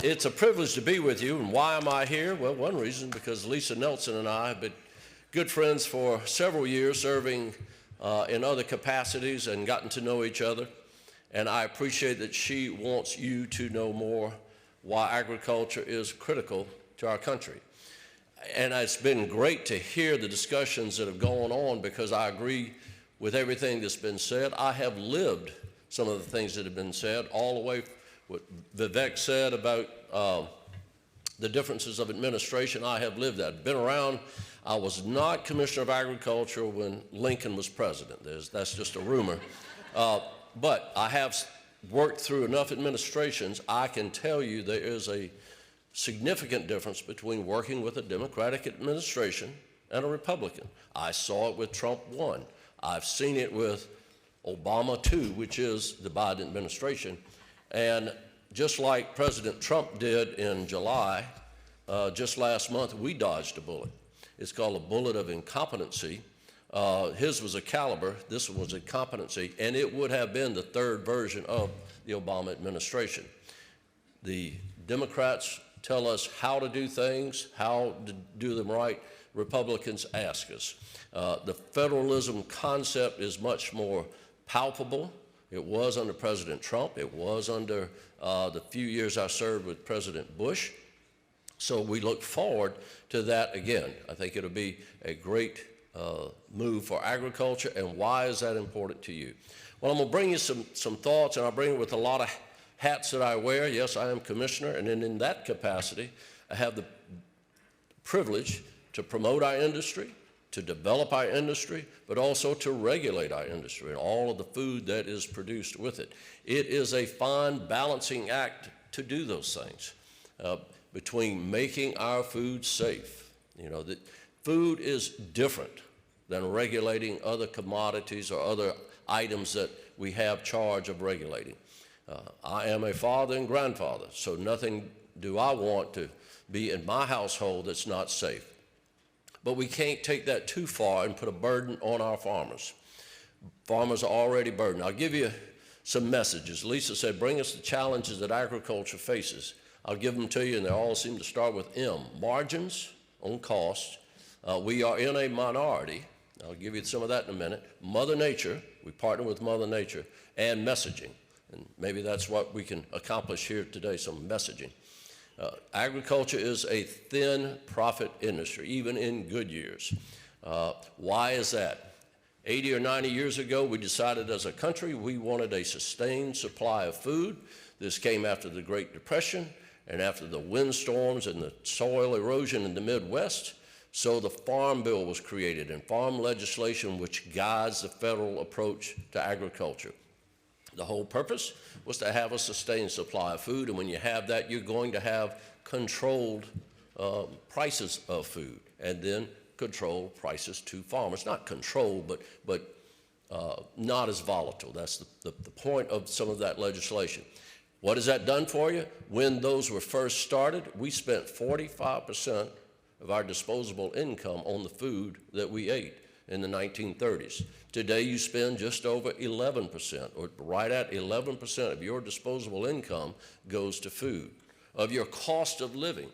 It's a privilege to be with you. And why am I here? Well, one reason, because Lisa Nelson and I have been good friends for several years, serving in other capacities and gotten to know each other. And I appreciate that she wants you to know more why agriculture is critical to our country. And it's been great to hear the discussions that have gone on, because I agree with everything that's been said. I have lived some of the things that have been said, all the way what Vivek said about the differences of administration. I have lived that. Been around. I was not Commissioner of Agriculture when Lincoln was president. That's just a rumor. But I have worked through enough administrations. I can tell you there is a significant difference between working with a Democratic administration and a Republican. I saw it with Trump 1. I've seen it with Obama 2, which is the Biden administration. And just like President Trump did in July, just last month, we dodged a bullet. It's called a bullet of incompetency. His was a caliber, this one was a competency, and it would have been the third version of the Obama administration. The Democrats tell us how to do things, how to do them right. Republicans ask us. The federalism concept is much more palpable. It was under President Trump. It was under the few years I served with President Bush. So we look forward to that again. I think it'll be a great move for agriculture. And why is that important to you? Well, I'm going to bring you some thoughts, and I'll bring it with a lot of hats that I wear. Yes, I am commissioner, and then in that capacity, I have the privilege to promote our industry, to develop our industry, but also to regulate our industry and all of the food that is produced with it. It is a fine balancing act to do those things between making our food safe. You know, that food is different than regulating other commodities or other items that we have charge of regulating. I am a father and grandfather, so nothing do I want to be in my household that's not safe. But we can't take that too far and put a burden on our farmers. Farmers are already burdened. I'll give you some messages. Lisa said, bring us the challenges that agriculture faces. I'll give them to you, and they all seem to start with M. Margins on costs. We are in a minority. I'll give you some of that in a minute. Mother Nature, we partner with Mother Nature, and messaging. And maybe that's what we can accomplish here today, some messaging. Agriculture is a thin profit industry, even in good years. Why is that? 80 or 90 years ago, we decided as a country we wanted a sustained supply of food. This came after the Great Depression and after the windstorms and the soil erosion in the Midwest. So the Farm Bill was created, and farm legislation which guides the federal approach to agriculture. The whole purpose was to have a sustained supply of food, and when you have that, you're going to have controlled prices of food, and then controlled prices to farmers. Not controlled, but not as volatile. That's the point of some of that legislation. What has that done for you? When those were first started, we spent 45% of our disposable income on the food that we ate in the 1930s. Today, you spend just over 11%, or right at 11% of your disposable income goes to food. Of your cost of living,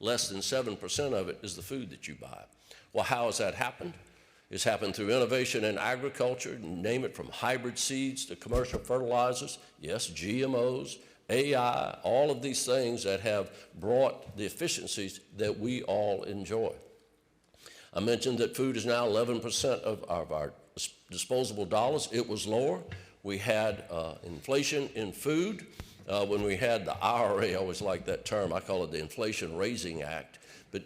less than 7% of it is the food that you buy. Well, how has that happened? It's happened through innovation in agriculture, name it from hybrid seeds to commercial fertilizers, yes, GMOs, AI, all of these things that have brought the efficiencies that we all enjoy. I mentioned that food is now 11% of our disposable dollars. It was lower. We had inflation in food. When we had the IRA, I always like that term. I call it the Inflation Raising Act. But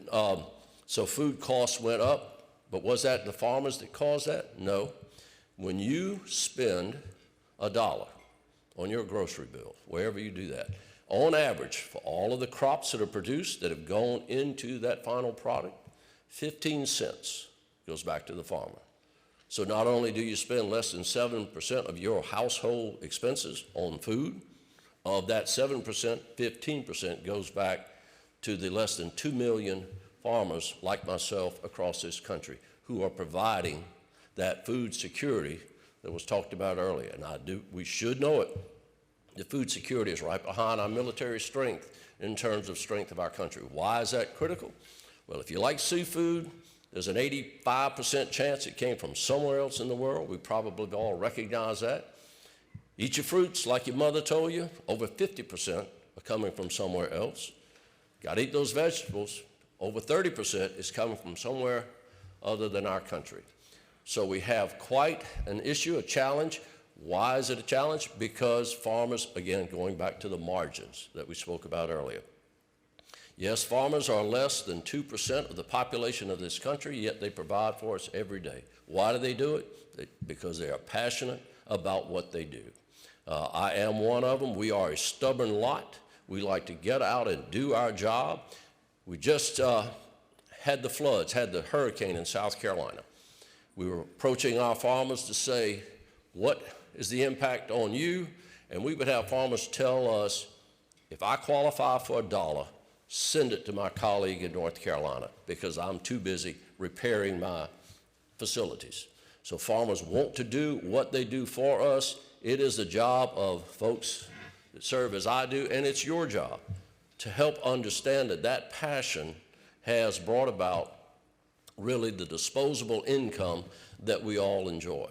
so food costs went up. But was that the farmers that caused that? No. When you spend $1 on your grocery bill, wherever you do that, on average, for all of the crops that are produced that have gone into that final product, 15 cents goes back to the farmer. So not only do you spend less than 7% of your household expenses on food, of that 7%, 15% goes back to the less than 2 million farmers like myself across this country who are providing that food security that was talked about earlier. And we should know it. The food security is right behind our military strength in terms of strength of our country. Why is that critical? Well, if you like seafood, there's an 85% chance it came from somewhere else in the world. We probably all recognize that. Eat your fruits like your mother told you, over 50% are coming from somewhere else. Got to eat those vegetables, over 30% is coming from somewhere other than our country. So we have quite an issue, a challenge. Why is it a challenge? Because farmers, again, going back to the margins that we spoke about earlier. Yes, farmers are less than 2% of the population of this country, yet they provide for us every day. Why do they do it? Because they are passionate about what they do. I am one of them. We are a stubborn lot. We like to get out and do our job. We just had the floods, had the hurricane in South Carolina. We were approaching our farmers to say, what is the impact on you? And we would have farmers tell us, if I qualify for $1, send it to my colleague in North Carolina because I'm too busy repairing my facilities. So farmers want to do what they do for us. It is the job of folks that serve as I do, and it's your job to help understand that that passion has brought about really the disposable income that we all enjoy.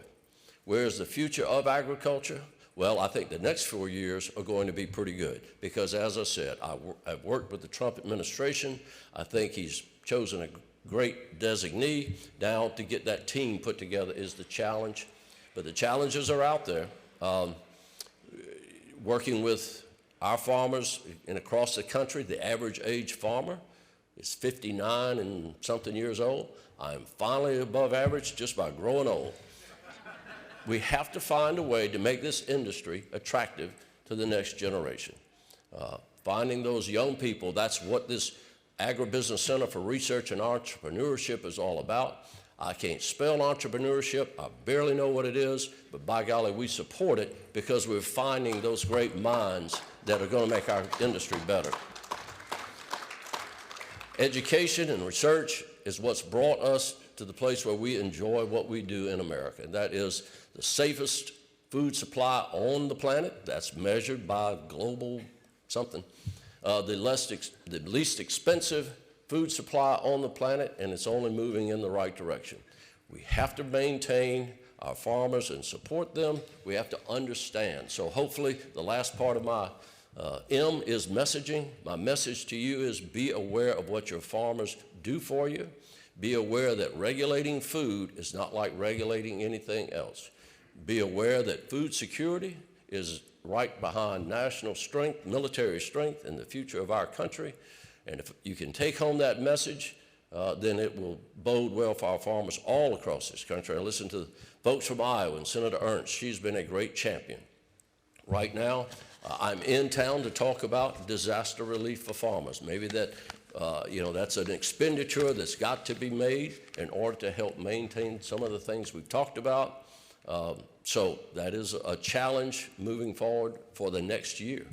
Where's the future of agriculture? Well, I think the next 4 years are going to be pretty good because, as I said, I've worked with the Trump administration. I think he's chosen a great designee. Now to get that team put together is the challenge, but the challenges are out there. Working with our farmers across the country, the average age farmer is 59 and something years old. I'm finally above average just by growing old. We have to find a way to make this industry attractive to the next generation. Finding those young people, that's what this Agribusiness Center for Research and Entrepreneurship is all about. I can't spell entrepreneurship, I barely know what it is, but by golly, we support it because we're finding those great minds that are going to make our industry better. Education and research is what's brought us to the place where we enjoy what we do in America, and that is the safest food supply on the planet. That's measured by global something. The least expensive food supply on the planet, and it's only moving in the right direction. We have to maintain our farmers and support them. We have to understand. So hopefully the last part of my M is messaging. My message to you is be aware of what your farmers do for you. Be aware that regulating food is not like regulating anything else. Be aware that food security is right behind national strength, military strength, and the future of our country. And if you can take home that message, then it will bode well for our farmers all across this country. I listen to folks from Iowa and Senator Ernst. She's been a great champion. Right now, I'm in town to talk about disaster relief for farmers. Maybe that, that's an expenditure that's got to be made in order to help maintain some of the things we've talked about. So that is a challenge moving forward for the next year.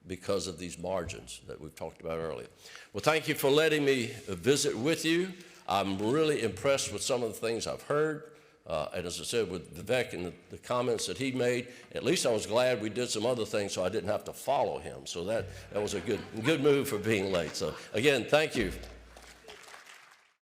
Because of these margins that we've talked about earlier. Well, thank you for letting me visit with you. I'm really impressed with some of the things I've heard. And as I said, with Vivek and the comments that he made, at least I was glad we did some other things so I didn't have to follow him. So that was a good move for being late. So again, thank you.